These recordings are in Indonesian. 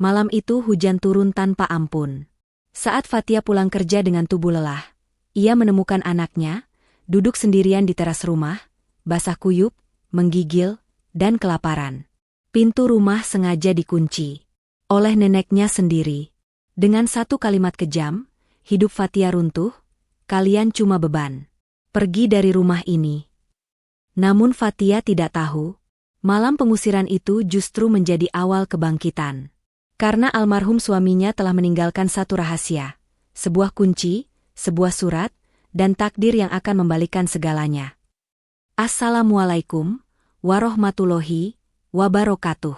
Malam itu hujan turun tanpa ampun. Saat Fatia pulang kerja dengan tubuh lelah, ia menemukan anaknya, duduk sendirian di teras rumah, basah kuyup, menggigil, dan kelaparan. Pintu rumah sengaja dikunci oleh neneknya sendiri. Dengan satu kalimat kejam, hidup Fatia runtuh, kalian cuma beban. Pergi dari rumah ini. Namun Fatia tidak tahu, malam pengusiran itu justru menjadi awal kebangkitan. Karena almarhum suaminya telah meninggalkan satu rahasia, sebuah kunci, sebuah surat, dan takdir yang akan membalikan segalanya. Assalamualaikum warahmatullahi wabarakatuh.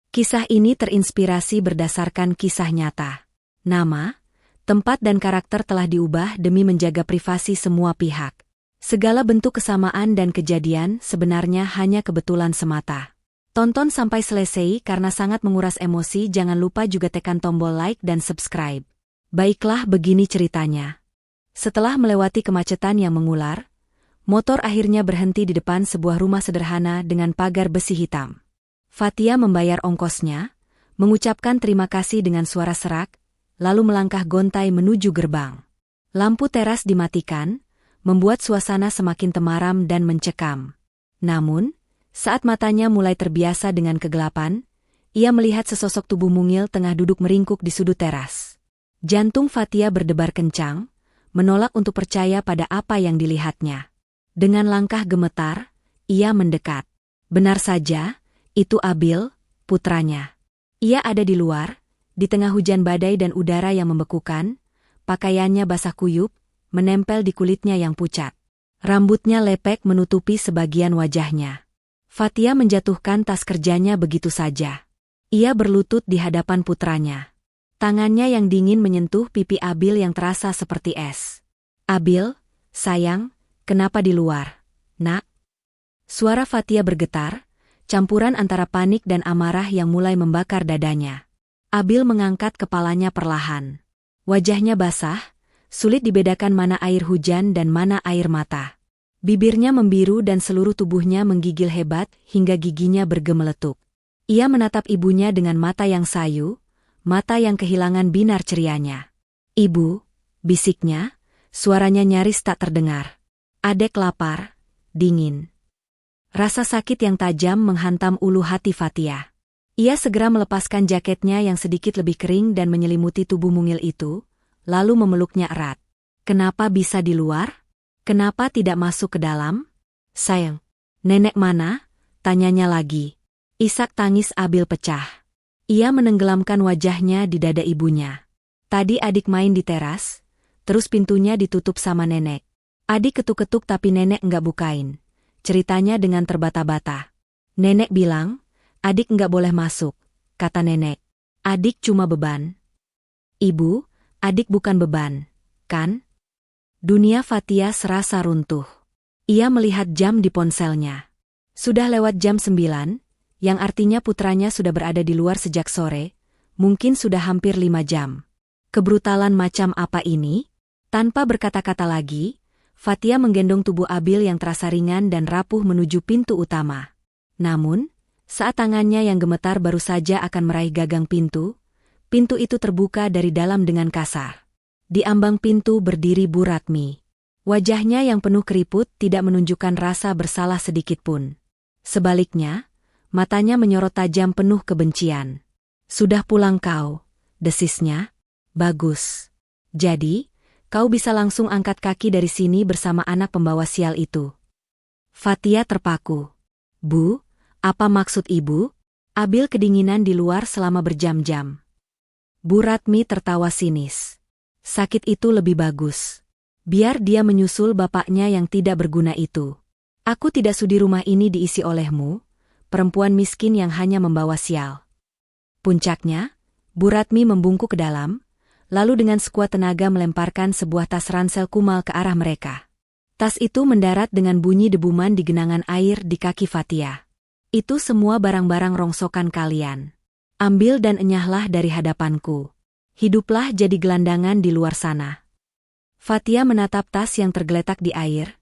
Kisah ini terinspirasi berdasarkan kisah nyata. Nama, tempat dan karakter telah diubah demi menjaga privasi semua pihak. Segala bentuk kesamaan dan kejadian sebenarnya hanya kebetulan semata. Tonton sampai selesai karena sangat menguras emosi. Jangan lupa juga tekan tombol like dan subscribe. Baiklah, begini ceritanya. Setelah melewati kemacetan yang mengular, motor akhirnya berhenti di depan sebuah rumah sederhana dengan pagar besi hitam. Fatia membayar ongkosnya, mengucapkan terima kasih dengan suara serak, lalu melangkah gontai menuju gerbang. Lampu teras dimatikan, membuat suasana semakin temaram dan mencekam. Namun, saat matanya mulai terbiasa dengan kegelapan, ia melihat sesosok tubuh mungil tengah duduk meringkuk di sudut teras. Jantung Fatia berdebar kencang, menolak untuk percaya pada apa yang dilihatnya. Dengan langkah gemetar, ia mendekat. Benar saja, itu Abil, putranya. Ia ada di luar, di tengah hujan badai dan udara yang membekukan, pakaiannya basah kuyup, menempel di kulitnya yang pucat. Rambutnya lepek menutupi sebagian wajahnya. Fatia menjatuhkan tas kerjanya begitu saja. Ia berlutut di hadapan putranya. Tangannya yang dingin menyentuh pipi Abil yang terasa seperti es. Abil, sayang, kenapa di luar, nak? Suara Fatia bergetar, campuran antara panik dan amarah yang mulai membakar dadanya. Abil mengangkat kepalanya perlahan. Wajahnya basah, sulit dibedakan mana air hujan dan mana air mata. Bibirnya membiru dan seluruh tubuhnya menggigil hebat hingga giginya bergemeletuk. Ia menatap ibunya dengan mata yang sayu, mata yang kehilangan binar cerianya. Ibu, bisiknya, suaranya nyaris tak terdengar. Adek lapar, dingin. Rasa sakit yang tajam menghantam ulu hati Fatia. Ia segera melepaskan jaketnya yang sedikit lebih kering dan menyelimuti tubuh mungil itu, lalu memeluknya erat. Kenapa bisa di luar? Kenapa tidak masuk ke dalam? Sayang, nenek mana? Tanyanya lagi. Isak tangis Abil pecah. Ia menenggelamkan wajahnya di dada ibunya. Tadi adik main di teras, terus pintunya ditutup sama nenek. Adik ketuk-ketuk tapi nenek enggak bukain. Ceritanya dengan terbata-bata. Nenek bilang, adik enggak boleh masuk, kata nenek. Adik cuma beban. Ibu, adik bukan beban, kan? Dunia Fatia serasa runtuh. Ia melihat jam di ponselnya. Sudah lewat jam 9, yang artinya putranya sudah berada di luar sejak sore, mungkin sudah hampir 5 jam. Kebrutalan macam apa ini? Tanpa berkata-kata lagi, Fatia menggendong tubuh Abil yang terasa ringan dan rapuh menuju pintu utama. Namun, saat tangannya yang gemetar baru saja akan meraih gagang pintu, pintu itu terbuka dari dalam dengan kasar. Di ambang pintu berdiri Bu Ratmi. Wajahnya yang penuh keriput tidak menunjukkan rasa bersalah sedikitpun. Sebaliknya, matanya menyorot tajam penuh kebencian. Sudah pulang kau, desisnya? Bagus. Jadi, kau bisa langsung angkat kaki dari sini bersama anak pembawa sial itu. Fatia terpaku. Bu, apa maksud ibu? Abil kedinginan di luar selama berjam-jam. Bu Ratmi tertawa sinis. Sakit itu lebih bagus. Biar dia menyusul bapaknya yang tidak berguna itu. Aku tidak sudi rumah ini diisi olehmu, perempuan miskin yang hanya membawa sial. Puncaknya, Bu Ratmi membungkuk ke dalam, lalu dengan sekuat tenaga melemparkan sebuah tas ransel kumal ke arah mereka. Tas itu mendarat dengan bunyi debuman di genangan air di kaki Fatia. Itu semua barang-barang rongsokan kalian. Ambil dan enyahlah dari hadapanku. Hiduplah jadi gelandangan di luar sana. Fatia menatap tas yang tergeletak di air,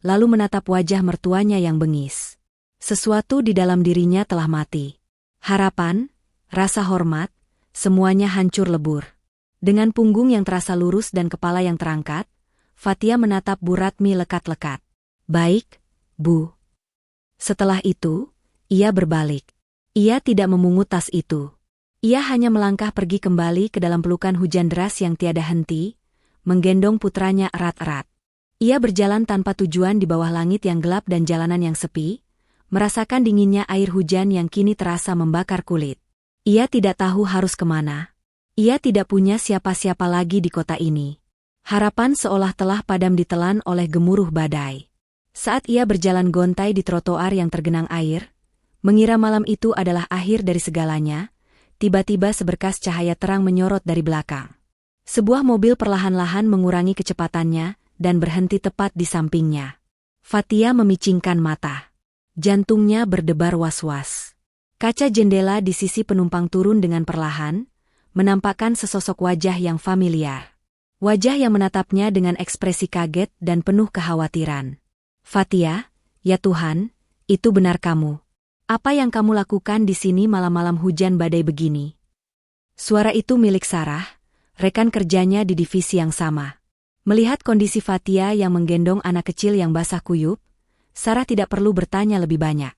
lalu menatap wajah mertuanya yang bengis. Sesuatu di dalam dirinya telah mati. Harapan, rasa hormat, Semuanya hancur lebur. Dengan punggung yang terasa lurus dan kepala yang terangkat, Fatia menatap Bu Ratmi lekat-lekat. "Baik, Bu." Setelah itu, ia berbalik. Ia tidak memungut tas itu. Ia hanya melangkah pergi kembali ke dalam pelukan hujan deras yang tiada henti, menggendong putranya erat-erat. Ia berjalan tanpa tujuan di bawah langit yang gelap dan jalanan yang sepi, merasakan dinginnya air hujan yang kini terasa membakar kulit. Ia tidak tahu harus kemana. Ia tidak punya siapa-siapa lagi di kota ini. Harapan seolah telah padam ditelan oleh gemuruh badai. Saat ia berjalan gontai di trotoar yang tergenang air, mengira malam itu adalah akhir dari segalanya, tiba-tiba seberkas cahaya terang menyorot dari belakang. Sebuah mobil perlahan-lahan mengurangi kecepatannya dan berhenti tepat di sampingnya. Fatia memicingkan mata. Jantungnya berdebar was-was. Kaca jendela di sisi penumpang turun dengan perlahan, menampakkan sesosok wajah yang familiar. Wajah yang menatapnya dengan ekspresi kaget dan penuh kekhawatiran. "Fatia, ya Tuhan, itu benar kamu. Apa yang kamu lakukan di sini malam-malam hujan badai begini?" Suara itu milik Sarah, rekan kerjanya di divisi yang sama. Melihat kondisi Fatia yang menggendong anak kecil yang basah kuyup, Sarah tidak perlu bertanya lebih banyak.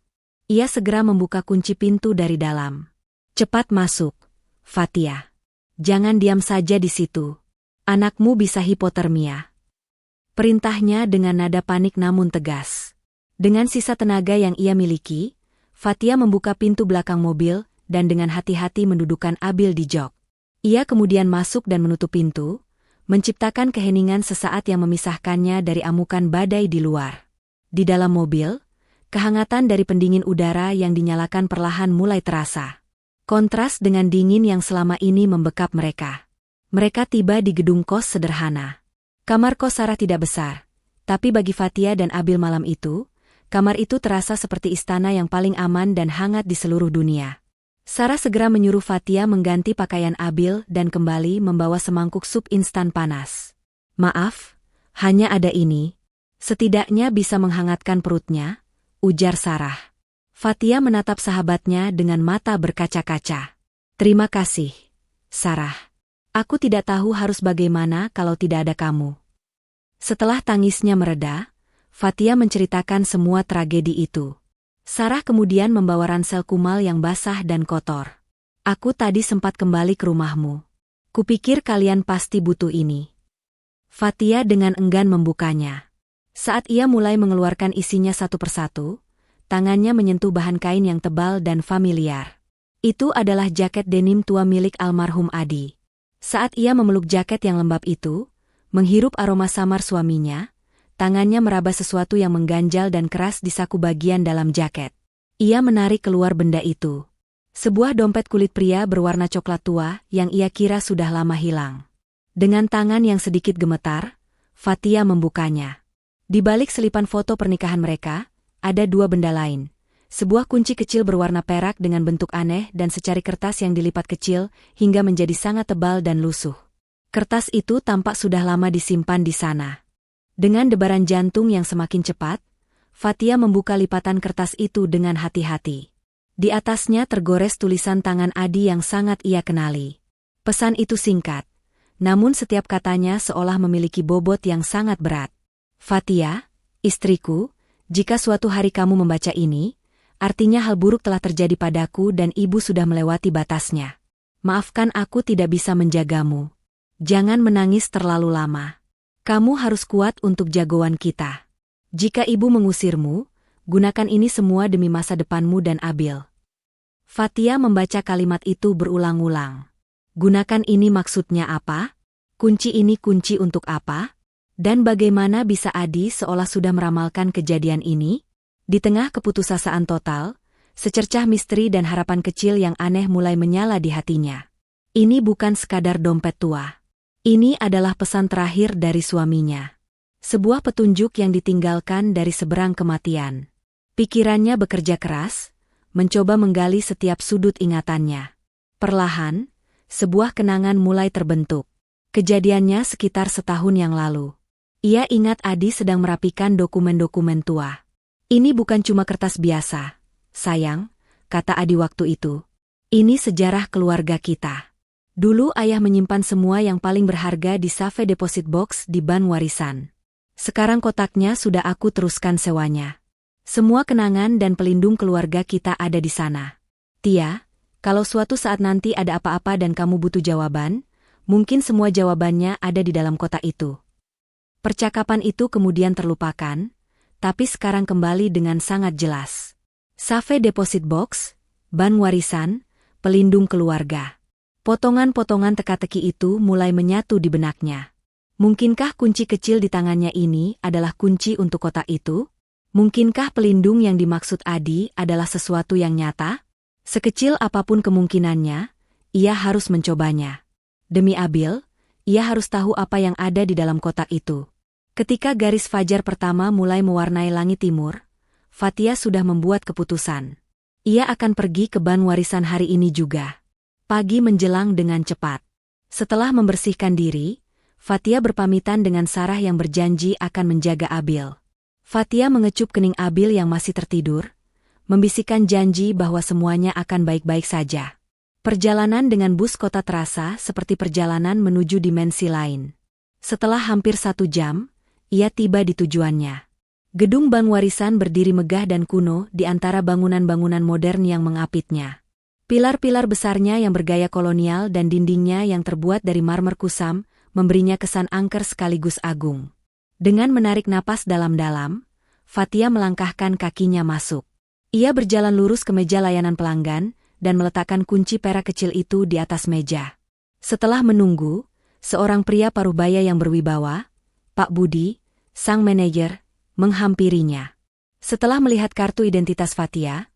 Ia segera membuka kunci pintu dari dalam. "Cepat masuk, Fatia. Jangan diam saja di situ. Anakmu bisa hipotermia." Perintahnya dengan nada panik namun tegas. Dengan sisa tenaga yang ia miliki, Fatia membuka pintu belakang mobil dan dengan hati-hati mendudukkan Abil di jok. Ia kemudian masuk dan menutup pintu, menciptakan keheningan sesaat yang memisahkannya dari amukan badai di luar. Di dalam mobil, kehangatan dari pendingin udara yang dinyalakan perlahan mulai terasa. Kontras dengan dingin yang selama ini membekap mereka. Mereka tiba di gedung kos sederhana. Kamar kos Sarah tidak besar, tapi bagi Fatia dan Abil malam itu, kamar itu terasa seperti istana yang paling aman dan hangat di seluruh dunia. Sarah segera menyuruh Fatia mengganti pakaian Abil dan kembali membawa semangkuk sup instan panas. "Maaf, hanya ada ini. Setidaknya bisa menghangatkan perutnya," ujar Sarah. Fatia menatap sahabatnya dengan mata berkaca-kaca. "Terima kasih, Sarah. Aku tidak tahu harus bagaimana kalau tidak ada kamu." Setelah tangisnya mereda, Fatia menceritakan semua tragedi itu. Sarah kemudian membawa ransel kumal yang basah dan kotor. "Aku tadi sempat kembali ke rumahmu. Kupikir kalian pasti butuh ini." Fatia dengan enggan membukanya. Saat ia mulai mengeluarkan isinya satu persatu, tangannya menyentuh bahan kain yang tebal dan familiar. Itu adalah jaket denim tua milik almarhum Adi. Saat ia memeluk jaket yang lembab itu, menghirup aroma samar suaminya, tangannya meraba sesuatu yang mengganjal dan keras di saku bagian dalam jaket. Ia menarik keluar benda itu. Sebuah dompet kulit pria berwarna coklat tua yang ia kira sudah lama hilang. Dengan tangan yang sedikit gemetar, Fatia membukanya. Di balik selipan foto pernikahan mereka, ada dua benda lain. Sebuah kunci kecil berwarna perak dengan bentuk aneh dan secari kertas yang dilipat kecil hingga menjadi sangat tebal dan lusuh. Kertas itu tampak sudah lama disimpan di sana. Dengan debaran jantung yang semakin cepat, Fatia membuka lipatan kertas itu dengan hati-hati. Di atasnya tergores tulisan tangan Adi yang sangat ia kenali. Pesan itu singkat, namun setiap katanya seolah memiliki bobot yang sangat berat. "Fatia, istriku, jika suatu hari kamu membaca ini, artinya hal buruk telah terjadi padaku dan ibu sudah melewati batasnya. Maafkan aku tidak bisa menjagamu. Jangan menangis terlalu lama. Kamu harus kuat untuk jagoan kita. Jika ibu mengusirmu, gunakan ini semua demi masa depanmu dan Abil." Fatia membaca kalimat itu berulang-ulang. Gunakan ini maksudnya apa? Kunci ini kunci untuk apa? Dan bagaimana bisa Adi seolah sudah meramalkan kejadian ini? Di tengah keputusasaan total, secercah misteri dan harapan kecil yang aneh mulai menyala di hatinya. Ini bukan sekadar dompet tua. Ini adalah pesan terakhir dari suaminya. Sebuah petunjuk yang ditinggalkan dari seberang kematian. Pikirannya bekerja keras, mencoba menggali setiap sudut ingatannya. Perlahan, sebuah kenangan mulai terbentuk. Kejadiannya sekitar setahun yang lalu. Ia ingat Adi sedang merapikan dokumen-dokumen tua. "Ini bukan cuma kertas biasa, sayang," kata Adi waktu itu. "Ini sejarah keluarga kita. Dulu ayah menyimpan semua yang paling berharga di Safe Deposit Box di ban warisan. Sekarang kotaknya sudah aku teruskan sewanya. Semua kenangan dan pelindung keluarga kita ada di sana. Tia, kalau suatu saat nanti ada apa-apa dan kamu butuh jawaban, mungkin semua jawabannya ada di dalam kotak itu. Percakapan itu kemudian terlupakan, tapi sekarang kembali dengan sangat jelas. Safe Deposit Box, ban warisan, pelindung keluarga. Potongan-potongan teka-teki itu mulai menyatu di benaknya. Mungkinkah kunci kecil di tangannya ini adalah kunci untuk kotak itu? Mungkinkah pelindung yang dimaksud Adi adalah sesuatu yang nyata? Sekecil apapun kemungkinannya, ia harus mencobanya. Demi Abil, ia harus tahu apa yang ada di dalam kotak itu. Ketika garis fajar pertama mulai mewarnai langit timur, Fatia sudah membuat keputusan. Ia akan pergi ke ban warisan hari ini juga. Pagi menjelang dengan cepat. Setelah membersihkan diri, Fatia berpamitan dengan Sarah yang berjanji akan menjaga Abil. Fatia mengecup kening Abil yang masih tertidur, membisikkan janji bahwa semuanya akan baik-baik saja. Perjalanan dengan bus kota terasa seperti perjalanan menuju dimensi lain. Setelah hampir 1 jam, ia tiba di tujuannya. Gedung ban warisan berdiri megah dan kuno di antara bangunan-bangunan modern yang mengapitnya. Pilar-pilar besarnya yang bergaya kolonial dan dindingnya yang terbuat dari marmer kusam memberinya kesan angker sekaligus agung. Dengan menarik napas dalam-dalam, Fatia melangkahkan kakinya masuk. Ia berjalan lurus ke meja layanan pelanggan dan meletakkan kunci perak kecil itu di atas meja. Setelah menunggu, seorang pria paruh-baya yang berwibawa, Pak Budi, sang manajer, menghampirinya. Setelah melihat kartu identitas Fatia,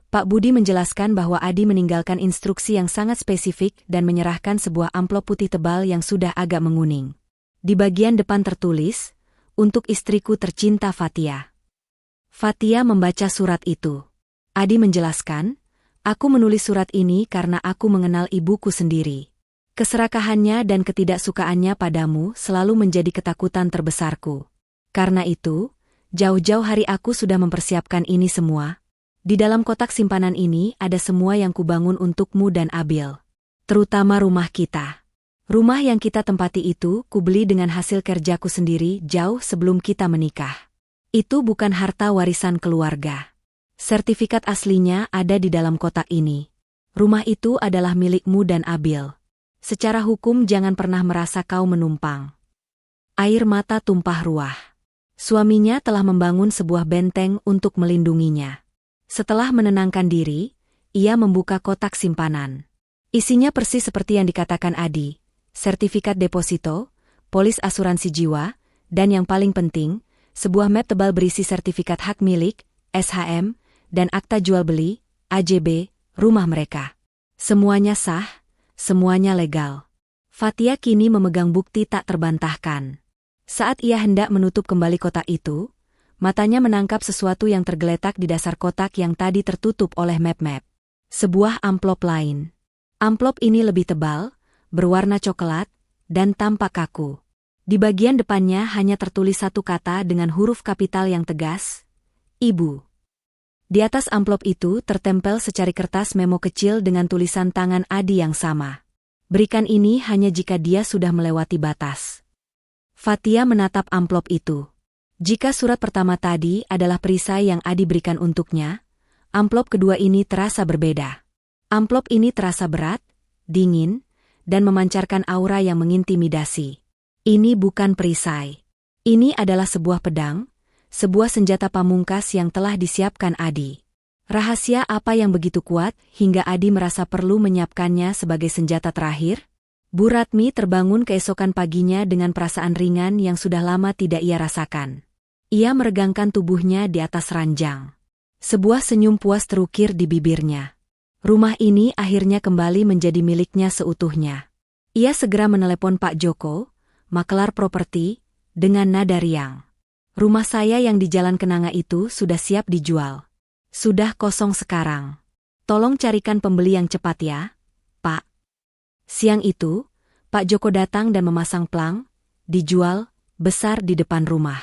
Pak Budi menjelaskan bahwa Adi meninggalkan instruksi yang sangat spesifik dan menyerahkan sebuah amplop putih tebal yang sudah agak menguning. Di bagian depan tertulis, "Untuk istriku tercinta Fatia." Fatia membaca surat itu. Adi menjelaskan, "Aku menulis surat ini karena aku mengenal ibuku sendiri. Keserakahannya dan ketidaksukaannya padamu selalu menjadi ketakutan terbesarku. Karena itu, jauh-jauh hari aku sudah mempersiapkan ini semua. Di dalam kotak simpanan ini ada semua yang kubangun untukmu dan Abil. Terutama rumah kita. Rumah yang kita tempati itu kubeli dengan hasil kerjaku sendiri jauh sebelum kita menikah. Itu bukan harta warisan keluarga. Sertifikat aslinya ada di dalam kotak ini. Rumah itu adalah milikmu dan Abil. Secara hukum jangan pernah merasa kau menumpang." Air mata tumpah ruah. Suaminya telah membangun sebuah benteng untuk melindunginya. Setelah menenangkan diri, ia membuka kotak simpanan. Isinya persis seperti yang dikatakan Adi, sertifikat deposito, polis asuransi jiwa, dan yang paling penting, sebuah map tebal berisi sertifikat hak milik, SHM, dan akta jual beli, AJB, rumah mereka. Semuanya sah, semuanya legal. Fatia kini memegang bukti tak terbantahkan. Saat ia hendak menutup kembali kotak itu, matanya menangkap sesuatu yang tergeletak di dasar kotak yang tadi tertutup oleh map-map. Sebuah amplop lain. Amplop ini lebih tebal, berwarna coklat, dan tampak kaku. Di bagian depannya hanya tertulis satu kata dengan huruf kapital yang tegas, "Ibu." Di atas amplop itu tertempel secari kertas memo kecil dengan tulisan tangan Adi yang sama. "Berikan ini hanya jika dia sudah melewati batas." Fatia menatap amplop itu. Jika surat pertama tadi adalah perisai yang Adi berikan untuknya, amplop kedua ini terasa berbeda. Amplop ini terasa berat, dingin, dan memancarkan aura yang mengintimidasi. Ini bukan perisai. Ini adalah sebuah pedang, sebuah senjata pamungkas yang telah disiapkan Adi. Rahasia apa yang begitu kuat hingga Adi merasa perlu menyiapkannya sebagai senjata terakhir? Bu Ratmi terbangun keesokan paginya dengan perasaan ringan yang sudah lama tidak ia rasakan. Ia meregangkan tubuhnya di atas ranjang. Sebuah senyum puas terukir di bibirnya. Rumah ini akhirnya kembali menjadi miliknya seutuhnya. Ia segera menelepon Pak Joko, makelar properti, dengan nada riang. "Rumah saya yang di Jalan Kenanga itu sudah siap dijual. Sudah kosong sekarang. Tolong carikan pembeli yang cepat ya, Pak." Siang itu, Pak Joko datang dan memasang plang, "Dijual," besar di depan rumah.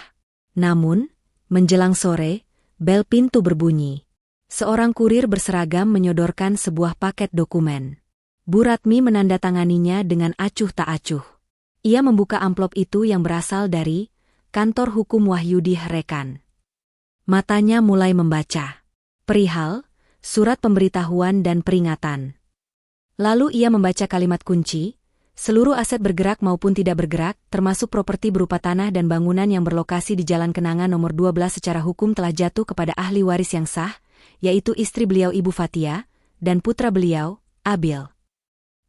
Namun, menjelang sore, bel pintu berbunyi. Seorang kurir berseragam menyodorkan sebuah paket dokumen. Bu Ratmi menandatanganinya dengan acuh tak acuh. Ia membuka amplop itu yang berasal dari Kantor Hukum Wahyudi Rekan. Matanya mulai membaca. Perihal, surat pemberitahuan dan peringatan. Lalu ia membaca kalimat kunci, seluruh aset bergerak maupun tidak bergerak, termasuk properti berupa tanah dan bangunan yang berlokasi di Jalan Kenangan nomor 12 secara hukum telah jatuh kepada ahli waris yang sah, yaitu istri beliau Ibu Fatia, dan putra beliau, Abil.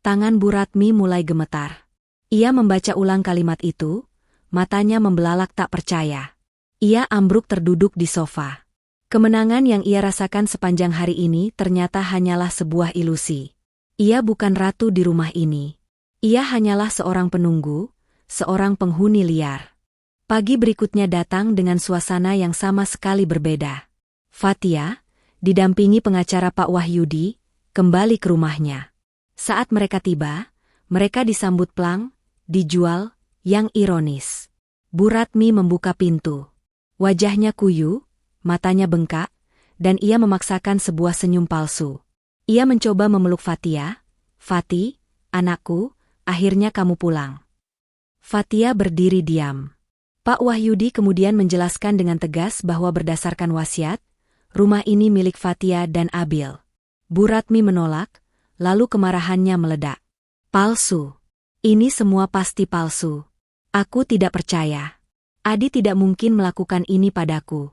Tangan Bu Ratmi mulai gemetar. Ia membaca ulang kalimat itu, matanya membelalak tak percaya. Ia ambruk terduduk di sofa. Kemenangan yang ia rasakan sepanjang hari ini ternyata hanyalah sebuah ilusi. Ia bukan ratu di rumah ini. Ia hanyalah seorang penunggu, seorang penghuni liar. Pagi berikutnya datang dengan suasana yang sama sekali berbeda. Fatia, didampingi pengacara Pak Wahyudi, kembali ke rumahnya. Saat mereka tiba, mereka disambut plang, dijual, yang ironis. Bu Ratmi membuka pintu. Wajahnya kuyu, matanya bengkak, dan ia memaksakan sebuah senyum palsu. Ia mencoba memeluk Fatia. Fati, anakku, akhirnya kamu pulang. Fatia berdiri diam. Pak Wahyudi kemudian menjelaskan dengan tegas bahwa berdasarkan wasiat, rumah ini milik Fatia dan Abil. Bu Ratmi menolak, lalu kemarahannya meledak. Palsu. Ini semua pasti palsu. Aku tidak percaya. Adi tidak mungkin melakukan ini padaku.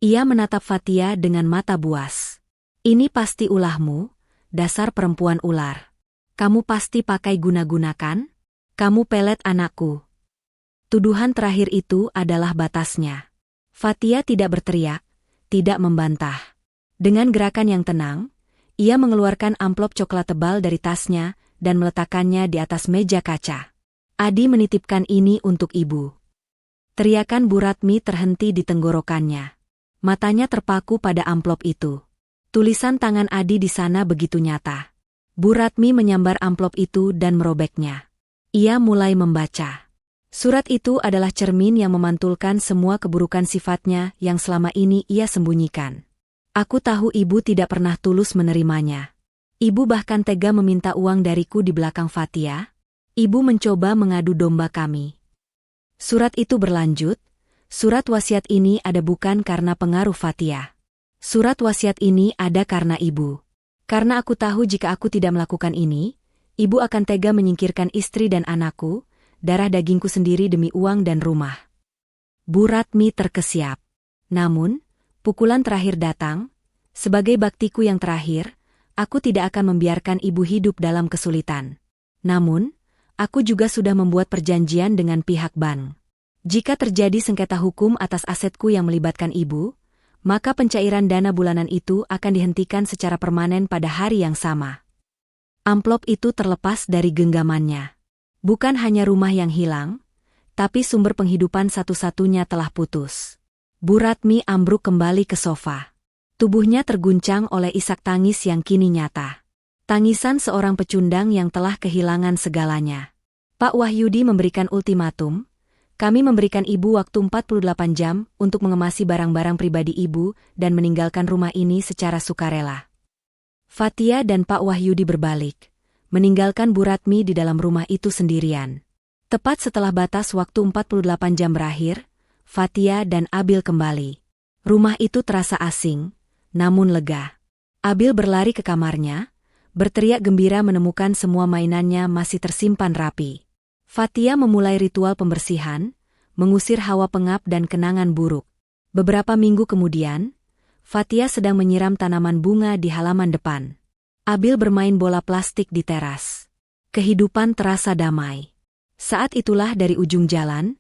Ia menatap Fatia dengan mata buas. Ini pasti ulahmu, dasar perempuan ular. Kamu pasti pakai guna-gunakan? Kamu pelet anakku. Tuduhan terakhir itu adalah batasnya. Fatia tidak berteriak, tidak membantah. Dengan gerakan yang tenang, ia mengeluarkan amplop coklat tebal dari tasnya dan meletakkannya di atas meja kaca. Adi menitipkan ini untuk ibu. Teriakan Bu Ratmi terhenti di tenggorokannya. Matanya terpaku pada amplop itu. Tulisan tangan Adi di sana begitu nyata. Bu Ratmi menyambar amplop itu dan merobeknya. Ia mulai membaca. Surat itu adalah cermin yang memantulkan semua keburukan sifatnya yang selama ini ia sembunyikan. Aku tahu ibu tidak pernah tulus menerimanya. Ibu bahkan tega meminta uang dariku di belakang Fatia. Ibu mencoba mengadu domba kami. Surat itu berlanjut, surat wasiat ini ada bukan karena pengaruh Fatia. Surat wasiat ini ada karena ibu. Karena aku tahu jika aku tidak melakukan ini, ibu akan tega menyingkirkan istri dan anakku, darah dagingku sendiri demi uang dan rumah. Bu Ratmi terkesiap. Namun, pukulan terakhir datang. Sebagai baktiku yang terakhir, aku tidak akan membiarkan ibu hidup dalam kesulitan. Namun, aku juga sudah membuat perjanjian dengan pihak bank. Jika terjadi sengketa hukum atas asetku yang melibatkan ibu, maka pencairan dana bulanan itu akan dihentikan secara permanen pada hari yang sama. Amplop itu terlepas dari genggamannya. Bukan hanya rumah yang hilang, tapi sumber penghidupan satu-satunya telah putus. Bu Ratmi ambruk kembali ke sofa. Tubuhnya terguncang oleh isak tangis yang kini nyata. Tangisan seorang pecundang yang telah kehilangan segalanya. Pak Wahyudi memberikan ultimatum, kami memberikan ibu waktu 48 jam untuk mengemasi barang-barang pribadi ibu dan meninggalkan rumah ini secara sukarela. Fatia dan Pak Wahyudi berbalik, meninggalkan Bu Ratmi di dalam rumah itu sendirian. Tepat setelah batas waktu 48 jam berakhir, Fatia dan Abil kembali. Rumah itu terasa asing, namun lega. Abil berlari ke kamarnya, berteriak gembira menemukan semua mainannya masih tersimpan rapi. Fatia memulai ritual pembersihan, mengusir hawa pengap dan kenangan buruk. Beberapa minggu kemudian, Fatia sedang menyiram tanaman bunga di halaman depan. Abil bermain bola plastik di teras. Kehidupan terasa damai. Saat itulah dari ujung jalan,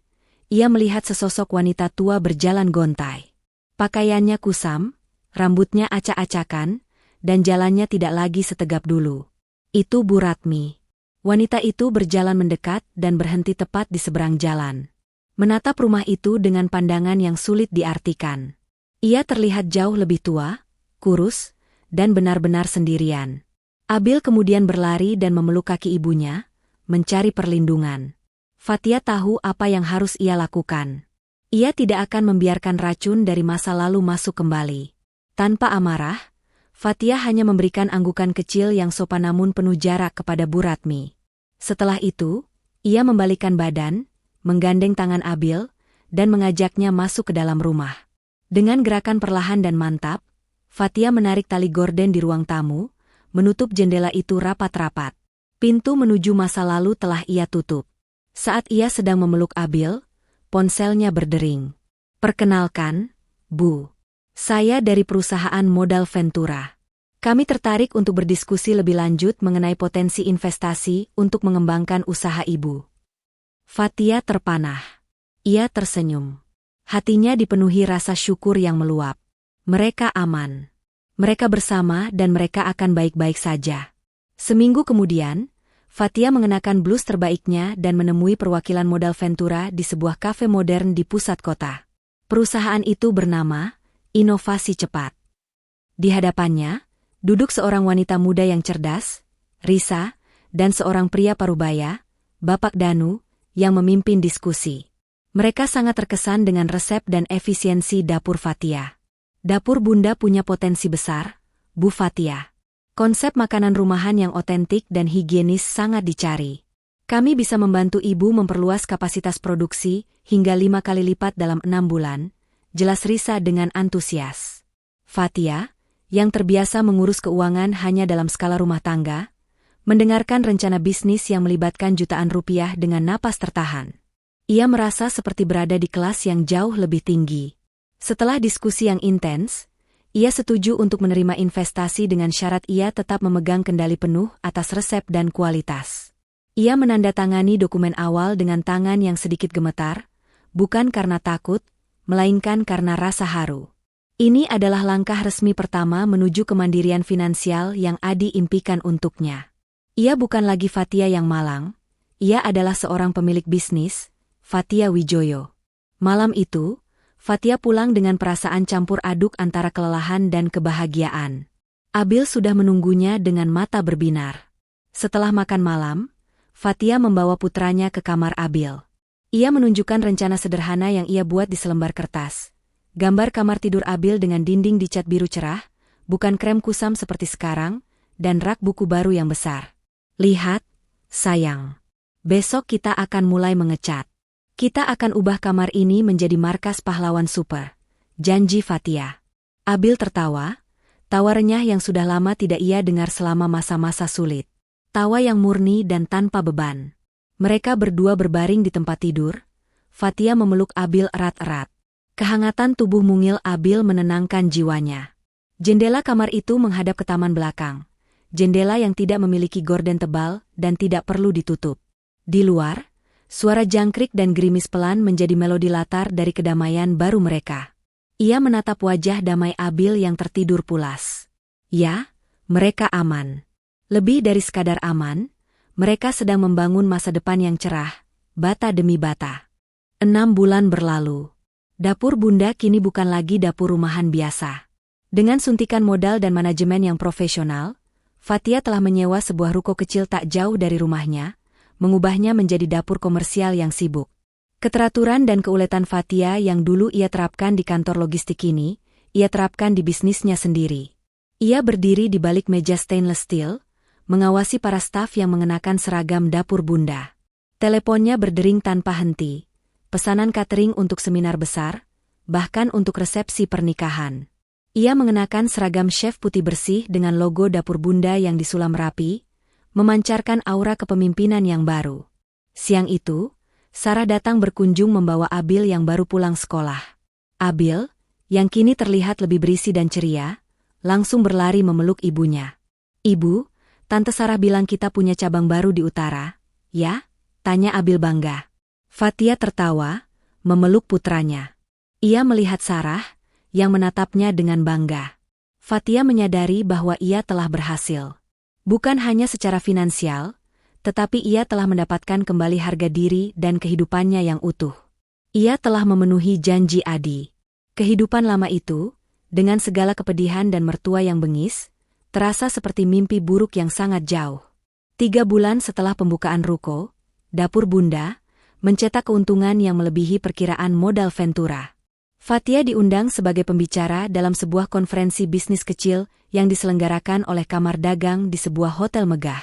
ia melihat sesosok wanita tua berjalan gontai. Pakaiannya kusam, rambutnya acak-acakan, dan jalannya tidak lagi setegap dulu. Itu Bu Ratmi. Wanita itu berjalan mendekat dan berhenti tepat di seberang jalan. Menatap rumah itu dengan pandangan yang sulit diartikan. Ia terlihat jauh lebih tua, kurus, dan benar-benar sendirian. Abil kemudian berlari dan memeluk kaki ibunya, mencari perlindungan. Fatia tahu apa yang harus ia lakukan. Ia tidak akan membiarkan racun dari masa lalu masuk kembali. Tanpa amarah, Fathia hanya memberikan anggukan kecil yang sopan namun penuh jarak kepada Bu Ratmi. Setelah itu, ia membalikkan badan, menggandeng tangan Abil, dan mengajaknya masuk ke dalam rumah. Dengan gerakan perlahan dan mantap, Fathia menarik tali gorden di ruang tamu, menutup jendela itu rapat-rapat. Pintu menuju masa lalu telah ia tutup. Saat ia sedang memeluk Abil, ponselnya berdering. "Perkenalkan, Bu. Saya dari perusahaan modal Ventura. Kami tertarik untuk berdiskusi lebih lanjut mengenai potensi investasi untuk mengembangkan usaha Ibu." Fathia terpanah. Ia tersenyum. Hatinya dipenuhi rasa syukur yang meluap. Mereka aman. Mereka bersama dan mereka akan baik-baik saja. Seminggu kemudian, Fathia mengenakan blus terbaiknya dan menemui perwakilan modal Ventura di sebuah kafe modern di pusat kota. Perusahaan itu bernama Inovasi Cepat. Di hadapannya, duduk seorang wanita muda yang cerdas, Risa, dan seorang pria parubaya, Bapak Danu, yang memimpin diskusi. Mereka sangat terkesan dengan resep dan efisiensi dapur Fathia. "Dapur Bunda punya potensi besar, Bu Fathia. Konsep makanan rumahan yang otentik dan higienis sangat dicari. Kami bisa membantu Ibu memperluas kapasitas produksi hingga 5 kali lipat dalam 6 bulan, jelas Risa dengan antusias. Fathia, yang terbiasa mengurus keuangan hanya dalam skala rumah tangga, mendengarkan rencana bisnis yang melibatkan jutaan rupiah dengan napas tertahan. Ia merasa seperti berada di kelas yang jauh lebih tinggi. Setelah diskusi yang intens, ia setuju untuk menerima investasi dengan syarat ia tetap memegang kendali penuh atas resep dan kualitas. Ia menandatangani dokumen awal dengan tangan yang sedikit gemetar, bukan karena takut, melainkan karena rasa haru. Ini adalah langkah resmi pertama menuju kemandirian finansial yang Adi impikan untuknya. Ia bukan lagi Fathia yang malang, ia adalah seorang pemilik bisnis, Fathia Wijoyo. Malam itu, Fathia pulang dengan perasaan campur aduk antara kelelahan dan kebahagiaan. Abil sudah menunggunya dengan mata berbinar. Setelah makan malam, Fathia membawa putranya ke kamar Abil. Ia menunjukkan rencana sederhana yang ia buat di selembar kertas. Gambar kamar tidur Abil dengan dinding dicat biru cerah, bukan krem kusam seperti sekarang, dan rak buku baru yang besar. "Lihat, sayang. Besok kita akan mulai mengecat. Kita akan ubah kamar ini menjadi markas pahlawan super," janji Fathia. Abil tertawa, tawa renyah yang sudah lama tidak ia dengar selama masa-masa sulit. Tawa yang murni dan tanpa beban. Mereka berdua berbaring di tempat tidur. Fathia memeluk Abil erat-erat. Kehangatan tubuh mungil Abil menenangkan jiwanya. Jendela kamar itu menghadap ke taman belakang. Jendela yang tidak memiliki gorden tebal dan tidak perlu ditutup. Di luar, suara jangkrik dan gerimis pelan menjadi melodi latar dari kedamaian baru mereka. Ia menatap wajah damai Abil yang tertidur pulas. Ya, mereka aman. Lebih dari sekadar aman, mereka sedang membangun masa depan yang cerah, bata demi bata. 6 bulan berlalu. Dapur Bunda kini bukan lagi dapur rumahan biasa. Dengan suntikan modal dan manajemen yang profesional, Fathia telah menyewa sebuah ruko kecil tak jauh dari rumahnya, mengubahnya menjadi dapur komersial yang sibuk. Keteraturan dan keuletan Fathia yang dulu ia terapkan di kantor logistik ini, ia terapkan di bisnisnya sendiri. Ia berdiri di balik meja stainless steel, mengawasi para staf yang mengenakan seragam dapur Bunda. Teleponnya berdering tanpa henti. Pesanan catering untuk seminar besar, bahkan untuk resepsi pernikahan. Ia mengenakan seragam chef putih bersih dengan logo dapur Bunda yang disulam rapi, memancarkan aura kepemimpinan yang baru. Siang itu, Sarah datang berkunjung membawa Abil yang baru pulang sekolah. Abil, yang kini terlihat lebih berisi dan ceria, langsung berlari memeluk ibunya. "Ibu, Tante Sarah bilang kita punya cabang baru di utara, ya?" tanya Abil bangga. Fathia tertawa, memeluk putranya. Ia melihat Sarah, yang menatapnya dengan bangga. Fathia menyadari bahwa ia telah berhasil. Bukan hanya secara finansial, tetapi ia telah mendapatkan kembali harga diri dan kehidupannya yang utuh. Ia telah memenuhi janji Adi. Kehidupan lama itu, dengan segala kepedihan dan mertua yang bengis, terasa seperti mimpi buruk yang sangat jauh. 3 bulan setelah pembukaan ruko, Dapur Bunda mencetak keuntungan yang melebihi perkiraan modal Ventura. Fathia diundang sebagai pembicara dalam sebuah konferensi bisnis kecil yang diselenggarakan oleh kamar dagang di sebuah hotel megah.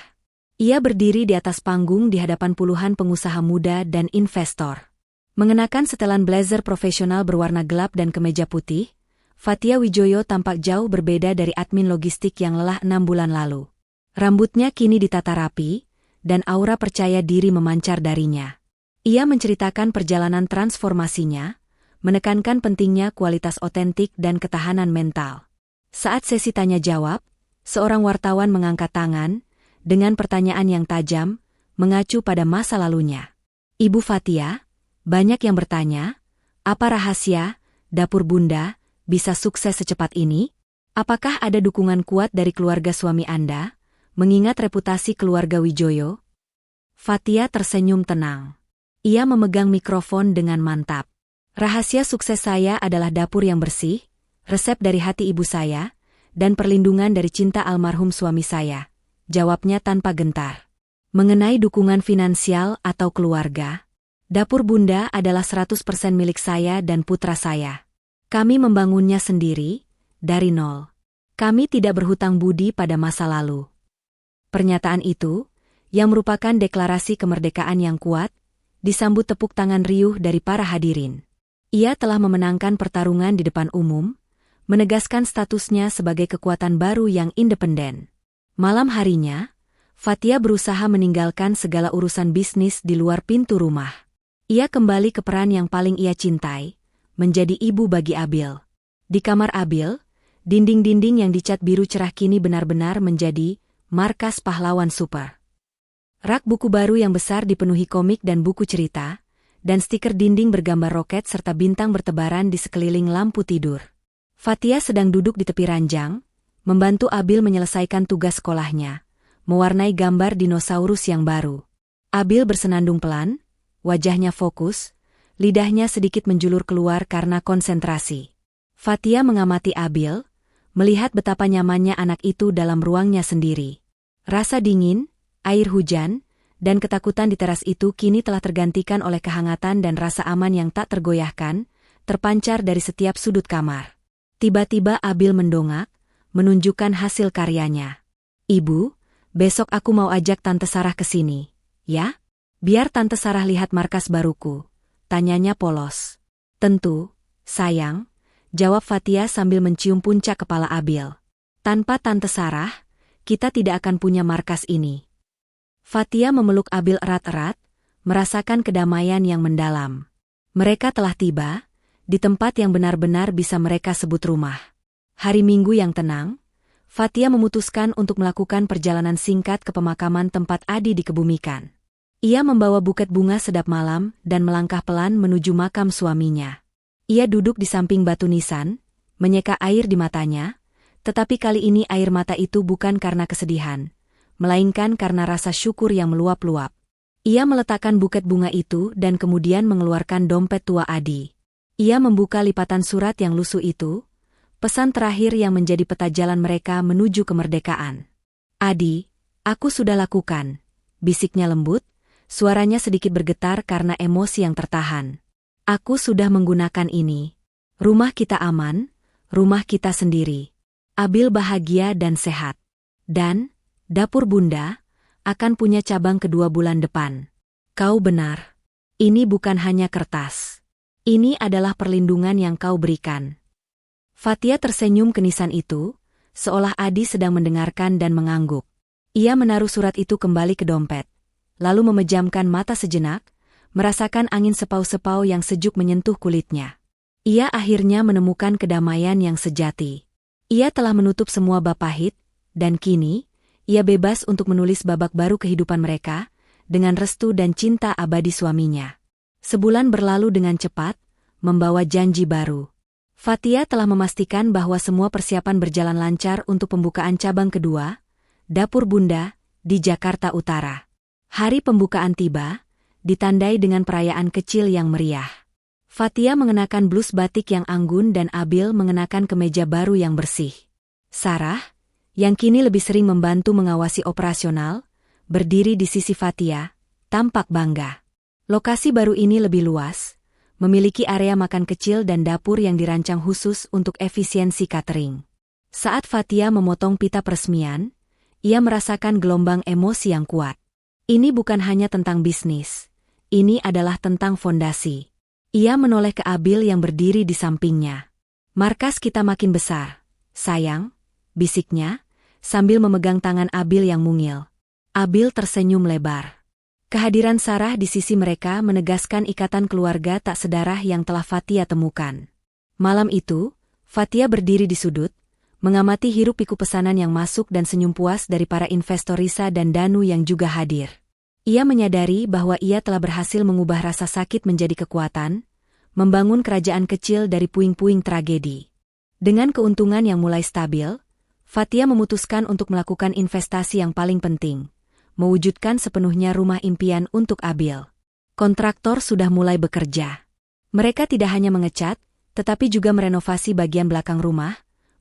Ia berdiri di atas panggung di hadapan puluhan pengusaha muda dan investor. Mengenakan setelan blazer profesional berwarna gelap dan kemeja putih, Fathia Wijoyo tampak jauh berbeda dari admin logistik yang lelah 6 bulan lalu. Rambutnya kini ditata rapi, dan aura percaya diri memancar darinya. Ia menceritakan perjalanan transformasinya, menekankan pentingnya kualitas otentik dan ketahanan mental. Saat sesi tanya-jawab, seorang wartawan mengangkat tangan, dengan pertanyaan yang tajam, mengacu pada masa lalunya. Ibu Fathia, banyak yang bertanya, apa rahasia, dapur Bunda, bisa sukses secepat ini? Apakah ada dukungan kuat dari keluarga suami Anda, mengingat reputasi keluarga Wijoyo? Fathia tersenyum tenang. Ia memegang mikrofon dengan mantap. Rahasia sukses saya adalah dapur yang bersih, resep dari hati ibu saya, dan perlindungan dari cinta almarhum suami saya. Jawabnya tanpa gentar. Mengenai dukungan finansial atau keluarga, dapur Bunda adalah 100% milik saya dan putra saya. Kami membangunnya sendiri, dari nol. Kami tidak berhutang budi pada masa lalu. Pernyataan itu, yang merupakan deklarasi kemerdekaan yang kuat, disambut tepuk tangan riuh dari para hadirin. Ia telah memenangkan pertarungan di depan umum, menegaskan statusnya sebagai kekuatan baru yang independen. Malam harinya, Fathia berusaha meninggalkan segala urusan bisnis di luar pintu rumah. Ia kembali ke peran yang paling ia cintai, menjadi ibu bagi Abil. Di kamar Abil, dinding-dinding yang dicat biru cerah kini benar-benar menjadi markas pahlawan super. Rak buku baru yang besar dipenuhi komik dan buku cerita, dan stiker dinding bergambar roket serta bintang bertebaran di sekeliling lampu tidur. Fathia sedang duduk di tepi ranjang, membantu Abil menyelesaikan tugas sekolahnya, mewarnai gambar dinosaurus yang baru. Abil bersenandung pelan, wajahnya fokus, lidahnya sedikit menjulur keluar karena konsentrasi. Fathia mengamati Abil, melihat betapa nyamannya anak itu dalam ruangnya sendiri. Rasa dingin, air hujan, dan ketakutan di teras itu kini telah tergantikan oleh kehangatan dan rasa aman yang tak tergoyahkan, terpancar dari setiap sudut kamar. Tiba-tiba Abil mendongak, menunjukkan hasil karyanya. Ibu, besok aku mau ajak Tante Sarah ke sini, ya? Biar Tante Sarah lihat markas baruku, tanyanya polos. Tentu, sayang, jawab Fathia sambil mencium puncak kepala Abil. Tanpa Tante Sarah, kita tidak akan punya markas ini. Fathia memeluk Abil erat-erat, merasakan kedamaian yang mendalam. Mereka telah tiba, di tempat yang benar-benar bisa mereka sebut rumah. Hari Minggu yang tenang, Fathia memutuskan untuk melakukan perjalanan singkat ke pemakaman tempat Adi dikebumikan. Ia membawa buket bunga sedap malam dan melangkah pelan menuju makam suaminya. Ia duduk di samping batu nisan, menyeka air di matanya, tetapi kali ini air mata itu bukan karena kesedihan, melainkan karena rasa syukur yang meluap-luap. Ia meletakkan buket bunga itu dan kemudian mengeluarkan dompet tua Adi. Ia membuka lipatan surat yang lusuh itu, pesan terakhir yang menjadi peta jalan mereka menuju kemerdekaan. Adi, aku sudah lakukan, bisiknya lembut, suaranya sedikit bergetar karena emosi yang tertahan. Aku sudah menggunakan ini. Rumah kita aman, rumah kita sendiri. Abil bahagia dan sehat. Dan dapur Bunda akan punya cabang kedua bulan depan. Kau benar. Ini bukan hanya kertas. Ini adalah perlindungan yang kau berikan. Fathia tersenyum ke nisan itu, seolah Adi sedang mendengarkan dan mengangguk. Ia menaruh surat itu kembali ke dompet, lalu memejamkan mata sejenak, merasakan angin sepau-sepau yang sejuk menyentuh kulitnya. Ia akhirnya menemukan kedamaian yang sejati. Ia telah menutup semua bab pahit, dan kini, ia bebas untuk menulis babak baru kehidupan mereka, dengan restu dan cinta abadi suaminya. Sebulan berlalu dengan cepat, membawa janji baru. Fathia telah memastikan bahwa semua persiapan berjalan lancar untuk pembukaan cabang kedua, Dapur Bunda, di Jakarta Utara. Hari pembukaan tiba, ditandai dengan perayaan kecil yang meriah. Fathia mengenakan blus batik yang anggun dan Abil mengenakan kemeja baru yang bersih. Sarah, yang kini lebih sering membantu mengawasi operasional, berdiri di sisi Fathia, tampak bangga. Lokasi baru ini lebih luas, memiliki area makan kecil dan dapur yang dirancang khusus untuk efisiensi catering. Saat Fathia memotong pita peresmian, ia merasakan gelombang emosi yang kuat. Ini bukan hanya tentang bisnis, ini adalah tentang fondasi. Ia menoleh ke Abil yang berdiri di sampingnya. "Markas kita makin besar, sayang," bisiknya, sambil memegang tangan Abil yang mungil. Abil tersenyum lebar. Kehadiran Sarah di sisi mereka menegaskan ikatan keluarga tak sedarah yang telah Fathia temukan. Malam itu, Fathia berdiri di sudut, mengamati hiruk-pikuk pesanan yang masuk dan senyum puas dari para investor Risa dan Danu yang juga hadir. Ia menyadari bahwa ia telah berhasil mengubah rasa sakit menjadi kekuatan, membangun kerajaan kecil dari puing-puing tragedi. Dengan keuntungan yang mulai stabil, Fathia memutuskan untuk melakukan investasi yang paling penting, mewujudkan sepenuhnya rumah impian untuk Abil. Kontraktor sudah mulai bekerja. Mereka tidak hanya mengecat, tetapi juga merenovasi bagian belakang rumah,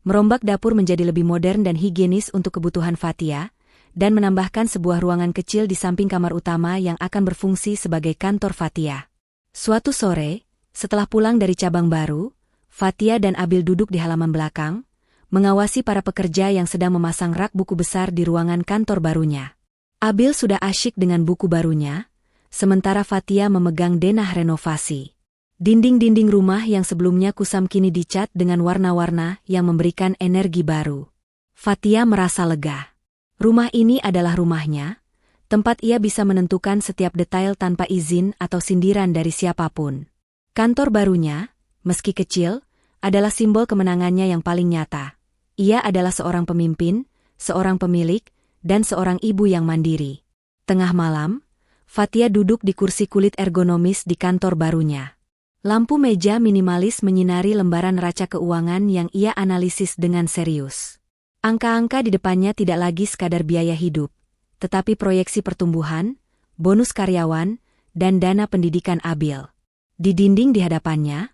merombak dapur menjadi lebih modern dan higienis untuk kebutuhan Fathia, dan menambahkan sebuah ruangan kecil di samping kamar utama yang akan berfungsi sebagai kantor Fathia. Suatu sore, setelah pulang dari cabang baru, Fathia dan Abil duduk di halaman belakang, mengawasi para pekerja yang sedang memasang rak buku besar di ruangan kantor barunya. Abil sudah asyik dengan buku barunya, sementara Fathia memegang denah renovasi. Dinding-dinding rumah yang sebelumnya kusam kini dicat dengan warna-warna yang memberikan energi baru. Fathia merasa lega. Rumah ini adalah rumahnya, tempat ia bisa menentukan setiap detail tanpa izin atau sindiran dari siapapun. Kantor barunya, meski kecil, adalah simbol kemenangannya yang paling nyata. Ia adalah seorang pemimpin, seorang pemilik, dan seorang ibu yang mandiri. Tengah malam, Fathia duduk di kursi kulit ergonomis di kantor barunya. Lampu meja minimalis menyinari lembaran neraca keuangan yang ia analisis dengan serius. Angka-angka di depannya tidak lagi sekadar biaya hidup, tetapi proyeksi pertumbuhan, bonus karyawan, dan dana pendidikan Abil. Di dinding di hadapannya,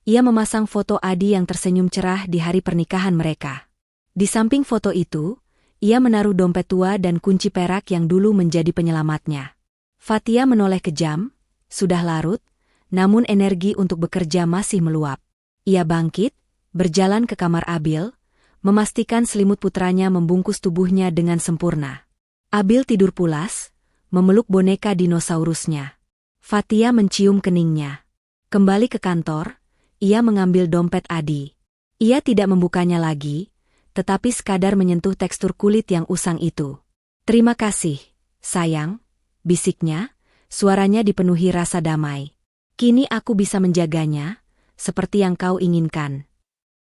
ia memasang foto Adi yang tersenyum cerah di hari pernikahan mereka. Di samping foto itu, ia menaruh dompet tua dan kunci perak yang dulu menjadi penyelamatnya. Fathia menoleh ke jam, sudah larut, namun energi untuk bekerja masih meluap. Ia bangkit, berjalan ke kamar Abil, memastikan selimut putranya membungkus tubuhnya dengan sempurna. Abil tidur pulas, memeluk boneka dinosaurusnya. Fathia mencium keningnya. Kembali ke kantor, ia mengambil dompet Adi. Ia tidak membukanya lagi, tetapi sekadar menyentuh tekstur kulit yang usang itu. "Terima kasih, sayang," bisiknya, suaranya dipenuhi rasa damai. "Kini aku bisa menjaganya, seperti yang kau inginkan."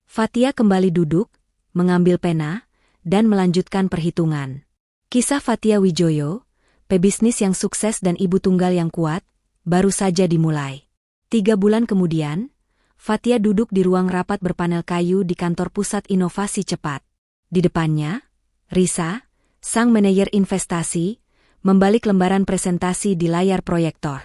Fathia kembali duduk, mengambil pena, dan melanjutkan perhitungan. Kisah Fathia Wijoyo, pebisnis yang sukses dan ibu tunggal yang kuat, baru saja dimulai. 3 bulan kemudian, Fathia duduk di ruang rapat berpanel kayu di kantor pusat inovasi cepat. Di depannya, Risa, sang manajer investasi, membalik lembaran presentasi di layar proyektor.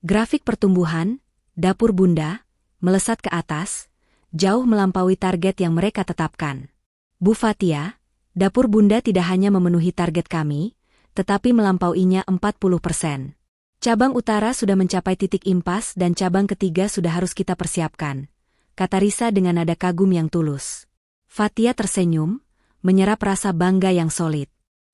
Grafik pertumbuhan, dapur bunda, melesat ke atas, jauh melampaui target yang mereka tetapkan. "Bu Fathia, dapur bunda tidak hanya memenuhi target kami, tetapi melampauinya 40%. Cabang utara sudah mencapai titik impas dan cabang ketiga sudah harus kita persiapkan," kata Risa dengan nada kagum yang tulus. Fathia tersenyum, menyerap rasa bangga yang solid.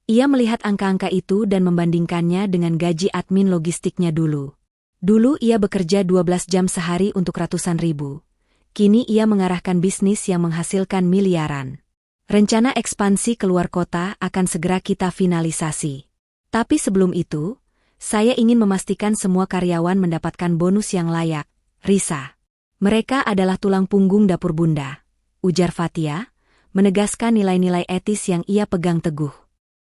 Ia melihat angka-angka itu dan membandingkannya dengan gaji admin logistiknya dulu. Dulu ia bekerja 12 jam sehari untuk ratusan ribu. Kini ia mengarahkan bisnis yang menghasilkan miliaran. Rencana ekspansi keluar kota akan segera kita finalisasi. Tapi sebelum itu, saya ingin memastikan semua karyawan mendapatkan bonus yang layak, Risa. "Mereka adalah tulang punggung dapur bunda," ujar Fathia, menegaskan nilai-nilai etis yang ia pegang teguh.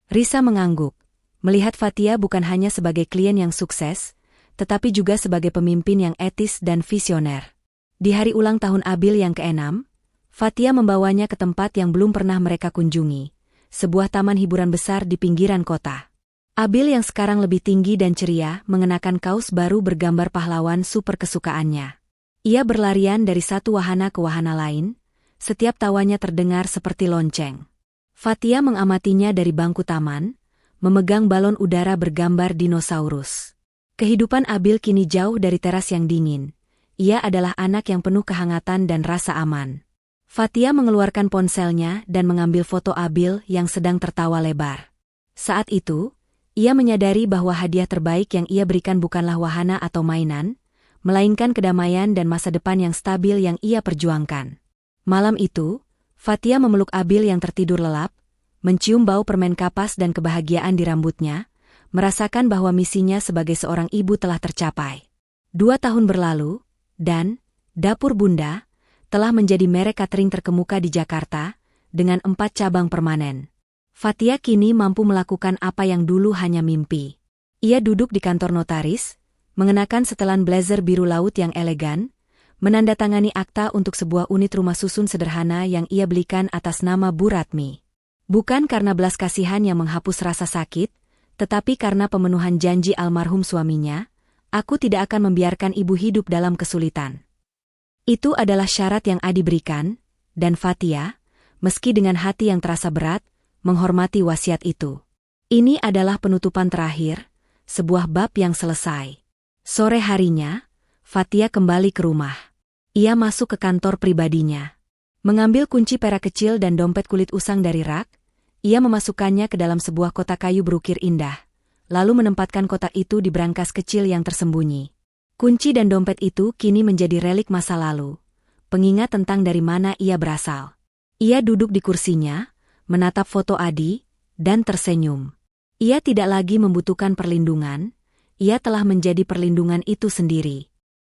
Risa mengangguk, melihat Fathia bukan hanya sebagai klien yang sukses, tetapi juga sebagai pemimpin yang etis dan visioner. Di hari ulang tahun Abil yang ke-6, Fathia membawanya ke tempat yang belum pernah mereka kunjungi, sebuah taman hiburan besar di pinggiran kota. Abil yang sekarang lebih tinggi dan ceria mengenakan kaos baru bergambar pahlawan super kesukaannya. Ia berlarian dari satu wahana ke wahana lain, setiap tawanya terdengar seperti lonceng. Fathia mengamatinya dari bangku taman, memegang balon udara bergambar dinosaurus. Kehidupan Abil kini jauh dari teras yang dingin. ia adalah anak yang penuh kehangatan dan rasa aman. Fathia mengeluarkan ponselnya dan mengambil foto Abil yang sedang tertawa lebar. Saat itu, ia menyadari bahwa hadiah terbaik yang ia berikan bukanlah wahana atau mainan, melainkan kedamaian dan masa depan yang stabil yang ia perjuangkan. Malam itu, Fathia memeluk Abil yang tertidur lelap, mencium bau permen kapas dan kebahagiaan di rambutnya, merasakan bahwa misinya sebagai seorang ibu telah tercapai. 2 tahun berlalu, dan Dapur Bunda telah menjadi merek catering terkemuka di Jakarta, dengan 4 cabang permanen. Fathia kini mampu melakukan apa yang dulu hanya mimpi. Ia duduk di kantor notaris, mengenakan setelan blazer biru laut yang elegan, menandatangani akta untuk sebuah unit rumah susun sederhana yang ia belikan atas nama Bu Ratmi. Bukan karena belas kasihan yang menghapus rasa sakit, tetapi karena pemenuhan janji almarhum suaminya, aku tidak akan membiarkan ibu hidup dalam kesulitan. Itu adalah syarat yang Adi berikan, dan Fathia, meski dengan hati yang terasa berat, menghormati wasiat itu. Ini adalah penutupan terakhir, sebuah bab yang selesai. Sore harinya, Fathia kembali ke rumah. Ia masuk ke kantor pribadinya. Mengambil kunci perak kecil dan dompet kulit usang dari rak, ia memasukkannya ke dalam sebuah kotak kayu berukir indah, lalu menempatkan kotak itu di brankas kecil yang tersembunyi. Kunci dan dompet itu kini menjadi relik masa lalu, pengingat tentang dari mana ia berasal. Ia duduk di kursinya, menatap foto Adi, dan tersenyum. Ia tidak lagi membutuhkan perlindungan, ia telah menjadi perlindungan itu sendiri.